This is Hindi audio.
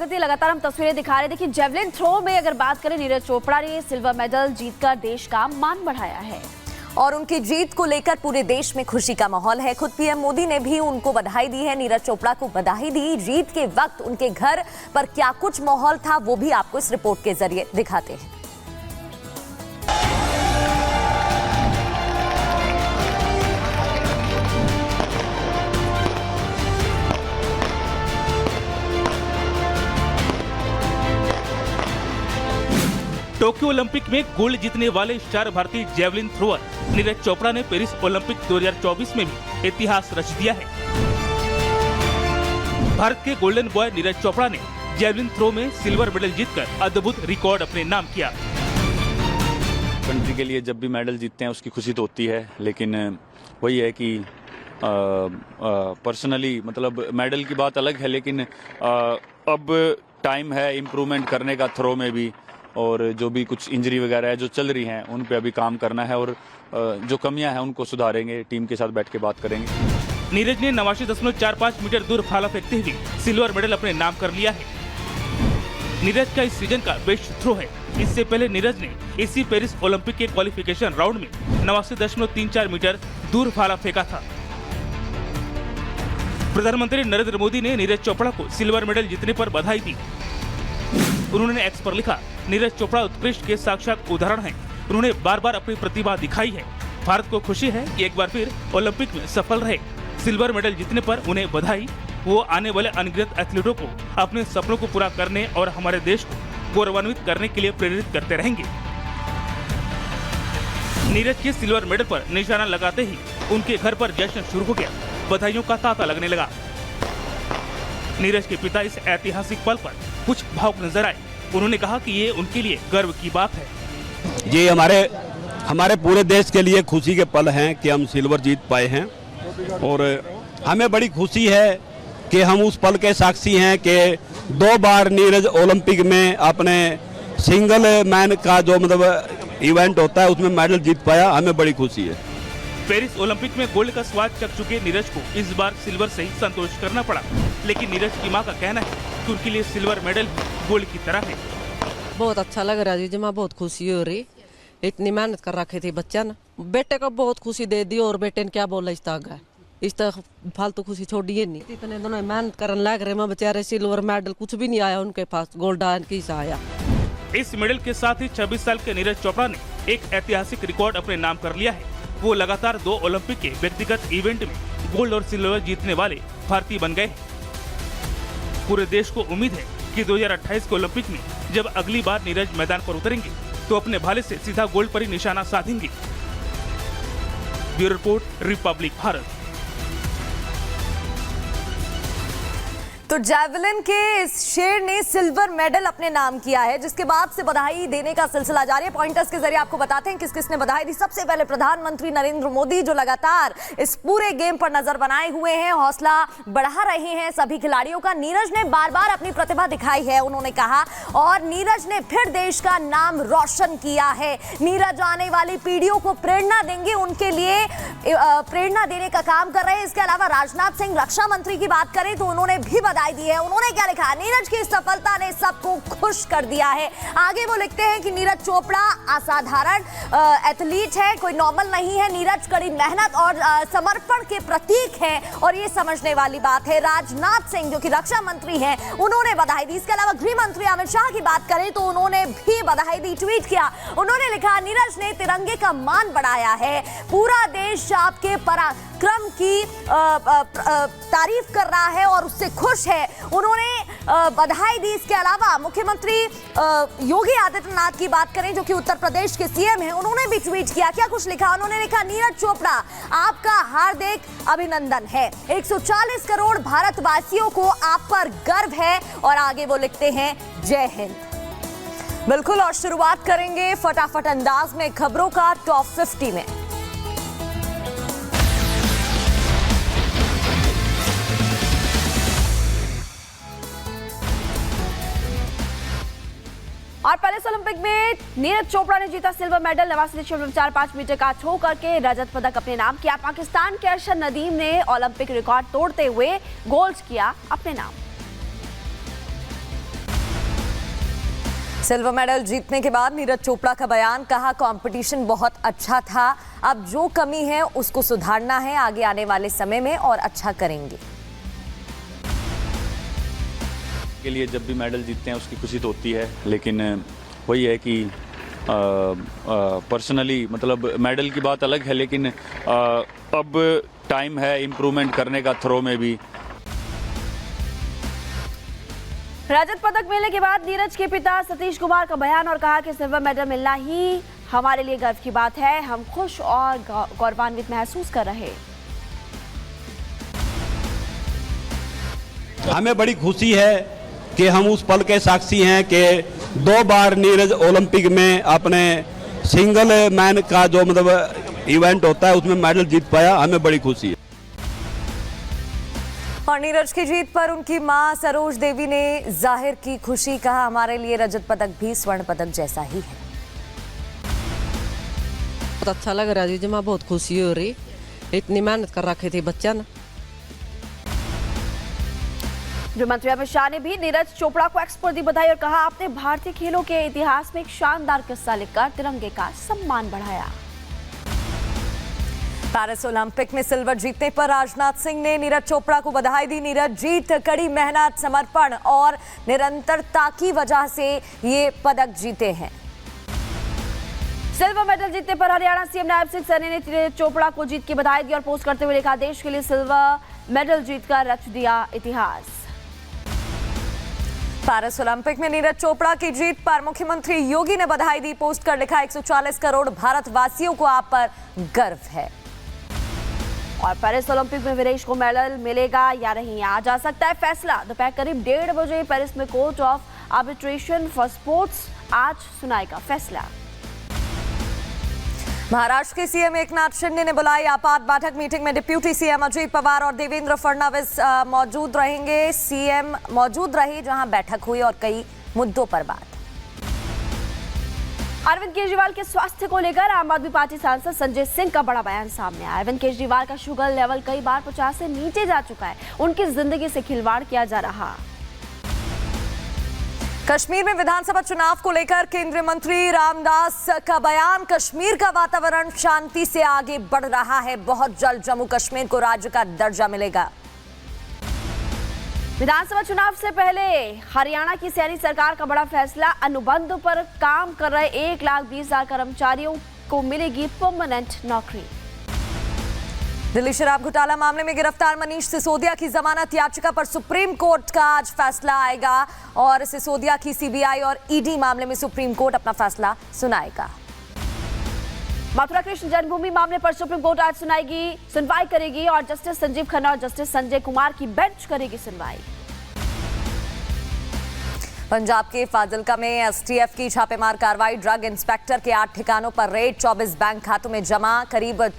प्रगति, लगातार हम तस्वीरें दिखा रहे हैं। देखिए, जेवलिन थ्रो में अगर बात करें, नीरज चोपड़ा ने सिल्वर मेडल जीतकर देश का मान बढ़ाया है और उनकी जीत को लेकर पूरे देश में खुशी का माहौल है। खुद पीएम मोदी ने भी उनको बधाई दी है, नीरज चोपड़ा को बधाई दी। जीत के वक्त उनके घर पर क्या कुछ माहौल था, वो भी आपको इस रिपोर्ट के जरिए दिखाते हैं। टोक्यो ओलंपिक में गोल्ड जीतने वाले स्टार भारतीय जेवलिन थ्रोअर नीरज चोपड़ा ने पेरिस ओलंपिक 2024 में भी इतिहास रच दिया है। भारत के गोल्डन बॉय नीरज चोपड़ा ने जेवलिन थ्रो में सिल्वर मेडल जीतकर अद्भुत रिकॉर्ड अपने नाम किया। कंट्री के लिए जब भी मेडल जीतते हैं उसकी खुशी तो होती है, लेकिन वही है कि पर्सनली मतलब मेडल की बात अलग है, लेकिन अब टाइम है इम्प्रूवमेंट करने का थ्रो में भी, और जो भी कुछ इंजरी वगैरह है जो चल रही हैं उन पे अभी काम करना है, और जो कमियां हैं उनको सुधारेंगे, टीम के साथ बैठ के बात करेंगे। नीरज ने 89.45 मीटर दूर भाला फेंकते हुए सिल्वर मेडल अपने नाम कर लिया है। नीरज का इस सीजन का बेस्ट थ्रो है। इससे पहले नीरज ने इसी पेरिस ओलंपिक के क्वालिफिकेशन राउंड में 89.34 मीटर दूर भाला फेंका था। प्रधानमंत्री नरेंद्र मोदी ने नीरज चोपड़ा को सिल्वर मेडल जीतने पर बधाई दी। उन्होंने एक्स पर लिखा, नीरज चोपड़ा उत्कृष्ट के साक्षात उदाहरण हैं। उन्होंने बार बार अपनी प्रतिभा दिखाई है। भारत को खुशी है कि एक बार फिर ओलंपिक में सफल रहे। सिल्वर मेडल जीतने पर उन्हें बधाई। वो आने वाले अनगिनत एथलीटों को अपने सपनों को पूरा करने और हमारे देश को गौरवान्वित करने के लिए प्रेरित करते रहेंगे। नीरज के सिल्वर मेडल पर निशाना लगाते ही उनके घर पर जश्न शुरू हो गया। बधाइयों का तांता लगने लगा। नीरज के पिता इस ऐतिहासिक पल पर कुछ भावुक नजर आए। उन्होंने कहा कि ये उनके लिए गर्व की बात है। ये हमारे पूरे देश के लिए खुशी के पल हैं कि हम सिल्वर जीत पाए हैं, और हमें बड़ी खुशी है कि हम उस पल के साक्षी हैं कि 2 बार नीरज ओलंपिक में अपने सिंगल मैन का जो मतलब इवेंट होता है उसमें मेडल जीत पाया। हमें बड़ी खुशी है। पेरिस ओलंपिक में गोल्ड का स्वाद चख चुके नीरज को इस बार सिल्वर से ही संतोष करना पड़ा, लेकिन नीरज की मां का कहना है कि उनके लिए सिल्वर मेडल गोल्ड की तरह है। बहुत अच्छा लग रहा है जी, मां बहुत खुशी हो रही। इतनी मेहनत कर रखे थे बच्चा ना, बेटे को बहुत खुशी दे दी, और बेटे ने क्या बोला इस तक फालतू खुशी छोड़िए नहीं। इतने दोनों मेहनत करने लग रहे, मैं बेचारे सिल्वर मेडल कुछ भी नहीं आया उनके पास, गोल्ड किसा आया। इस मेडल के साथ ही 26 साल के नीरज चोपड़ा ने एक ऐतिहासिक रिकॉर्ड अपने नाम कर लिया है। वो लगातार 2 ओलंपिक के व्यक्तिगत इवेंट में गोल्ड और सिल्वर जीतने वाले भारतीय बन गए। पूरे देश को उम्मीद है कि 2028 के ओलंपिक में जब अगली बार नीरज मैदान पर उतरेंगे तो अपने भाले से सीधा गोल्ड पर ही निशाना साधेंगे। Bureau report, Republic Bharat. तो जैवलिन के इस शेर ने सिल्वर मेडल अपने नाम किया है, जिसके बाद से बधाई देने का सिलसिला जारी है। पॉइंटर्स के जरिए आपको बताते हैं किस किसने बधाई दी। सबसे पहले प्रधानमंत्री नरेंद्र मोदी, जो लगातार इस पूरे गेम पर नजर बनाए हुए हैं, हौसला बढ़ा रहे हैं सभी खिलाड़ियों का। नीरज ने बार बार अपनी प्रतिभा दिखाई है, उन्होंने कहा, और नीरज ने फिर देश का नाम रोशन किया है। नीरज आने वाली पीढ़ियों को प्रेरणा देंगे, उनके लिए प्रेरणा देने का काम कर रहे हैं। इसके अलावा राजनाथ सिंह रक्षा मंत्री की बात करें तो उन्होंने भी बधाई दी है। उन्होंने क्या लिखा, नीरज की सफलता ने सबको खुश कर दिया है। आगे वो लिखते हैं कि नीरज चोपड़ा असाधारण एथलीट है, कोई नॉर्मल नहीं है। नीरज कड़ी मेहनत और समर्पण के प्रतीक है, और ये समझने वाली बात है। राजनाथ सिंह, जो कि रक्षा मंत्री हैं, उन्होंने बधाई दी। इसके अलावा गृह मंत्री अमित शाह की बात करें तो उन्होंने भी बधाई दी, ट्वीट किया। उन्होंने लिखा, नीरज ने तिरंगे का मान बढ़ाया है। पूरा देश आपके पराक्रम की तारीफ कर रहा है और उससे खुश है। उन्होंने बधाई दी। इसके अलावा मुख्यमंत्री योगी आदित्यनाथ की बात करें, जो कि उत्तर प्रदेश के सीएम हैं, उन्होंने भी ट्वीट किया। क्या कुछ लिखा, उन्होंने लिखा, नीरज चोपड़ा आपका हार्दिक अभिनंदन है। 140 करोड़ भारतवासियों को आप पर गर्व है। और आगे वो लिखते हैं, जय हिंद। बिल्कुल, और शुरुआत करेंगे फटाफट अंदाज में खबरों का टॉप 50 में। और पेरिस ओलंपिक में नीरज चोपड़ा ने जीता सिल्वर मेडल। 89.45 मीटर का थ्रो करके रजत पदक अपने नाम किया। पाकिस्तान के अर्शद नदीम ने ओलंपिक रिकॉर्ड तोड़ते हुए गोल्ड किया अपने नाम। सिल्वर मेडल जीतने के बाद नीरज चोपड़ा का बयान, कहा कंपटीशन बहुत अच्छा था, अब जो कमी है उसको सुधारना है, आगे आने वाले समय में और अच्छा करेंगे। के लिए जब भी मेडल जीतते हैं उसकी खुशी तो होती है, लेकिन वही है कि पर्सनली मतलब मेडल की बात अलग है, लेकिन अब टाइम है इम्प्रूवमेंट करने का थ्रो में भी। रजत पदक मिलने के बाद नीरज के पिता सतीश कुमार का बयान और कहा कि सिल्वर मेडल मिलना ही हमारे लिए गर्व की बात है, हम खुश और गौरवान्वित महसूस कर रहे। हमें बड़ी खुशी है कि हम उस पल के साक्षी हैं कि 2 बार नीरज ओलंपिक में अपने सिंगल मैन का जो मतलब इवेंट होता है उसमें मेडल जीत पाया, हमें बड़ी खुशी है। और नीरज की जीत पर उनकी मां सरोज देवी ने जाहिर की खुशी, कहा हमारे लिए रजत पदक भी स्वर्ण पदक जैसा ही है। बहुत अच्छा लग रहा है जीजा माँ, बहुत खुशी हो रही, इतनी मेहनत कर रखे थे बच्चा ना। गृह मंत्री अमित शाह ने भी नीरज चोपड़ा को एक्स पर दी बधाई और कहा आपने भारतीय खेलों के इतिहास में एक शानदार किस्सा लिखकर तिरंगे का सम्मान बढ़ाया। पेरिस ओलंपिक में सिल्वर जीतने पर राजनाथ सिंह ने नीरज चोपड़ा को बधाई दी। नीरज जीत कड़ी मेहनत, समर्पण और निरंतरता की वजह से ये पदक जीते हैं। सिल्वर मेडल जीतने पर हरियाणा सीएम नायब सिंह सैनी ने नीरज चोपड़ा को जीत की बधाई दी और पोस्ट करते हुए लिखा, देश के लिए सिल्वर मेडल जीतकर रच दिया इतिहास। पेरिस ओलंपिक में नीरज चोपड़ा की जीत पर मुख्यमंत्री योगी ने बधाई दी, पोस्ट कर लिखा, 140 करोड़ भारतवासियों को आप पर गर्व है। और पेरिस ओलंपिक में वीरेश को मेडल मिलेगा या नहीं, आ जा सकता है फैसला। दोपहर करीब 1:30 बजे पेरिस में court of arbitration for sports आज सुनाएगा फैसला। महाराष्ट्र के सीएम एकनाथ शिंदे ने बुलाई आपात बैठक, मीटिंग में डिप्यूटी सीएम अजित पवार और देवेंद्र फडणवीस मौजूद रहेंगे। सीएम मौजूद रहे जहां बैठक हुई और कई मुद्दों पर बात। अरविंद केजरीवाल के स्वास्थ्य को लेकर आम आदमी पार्टी सांसद संजय सिंह का बड़ा बयान सामने आया। अरविंद केजरीवाल का शुगर लेवल कई बार 50 से नीचे जा चुका है, उनकी जिंदगी से खिलवाड़ किया जा रहा। कश्मीर में विधानसभा चुनाव को लेकर केंद्रीय मंत्री रामदास का बयान, कश्मीर का वातावरण शांति से आगे बढ़ रहा है, बहुत जल्द जम्मू कश्मीर को राज्य का दर्जा मिलेगा। विधानसभा चुनाव से पहले हरियाणा की सैनी सरकार का बड़ा फैसला, अनुबंध पर काम कर रहे 1,20,000 कर्मचारियों को मिलेगी परमानेंट नौकरी। दिल्ली शराब घोटाला मामले में गिरफ्तार मनीष सिसोदिया की जमानत याचिका पर सुप्रीम कोर्ट का आज फैसला आएगा और सिसोदिया की सीबीआई और ईडी मामले में सुप्रीम कोर्ट अपना फैसला सुनाएगा। मथुरा कृष्ण जन्मभूमि मामले पर सुप्रीम कोर्ट आज सुनवाई करेगी और जस्टिस संजीव खन्ना और जस्टिस संजय कुमार की बेंच करेगी सुनवाई। पंजाब के फाजिल्का में एसटीएफ की छापेमार कार्रवाई, ड्रग इंस्पेक्टर के 8 ठिकानों पर रेड, 24 बैंक खातों में जमा करीब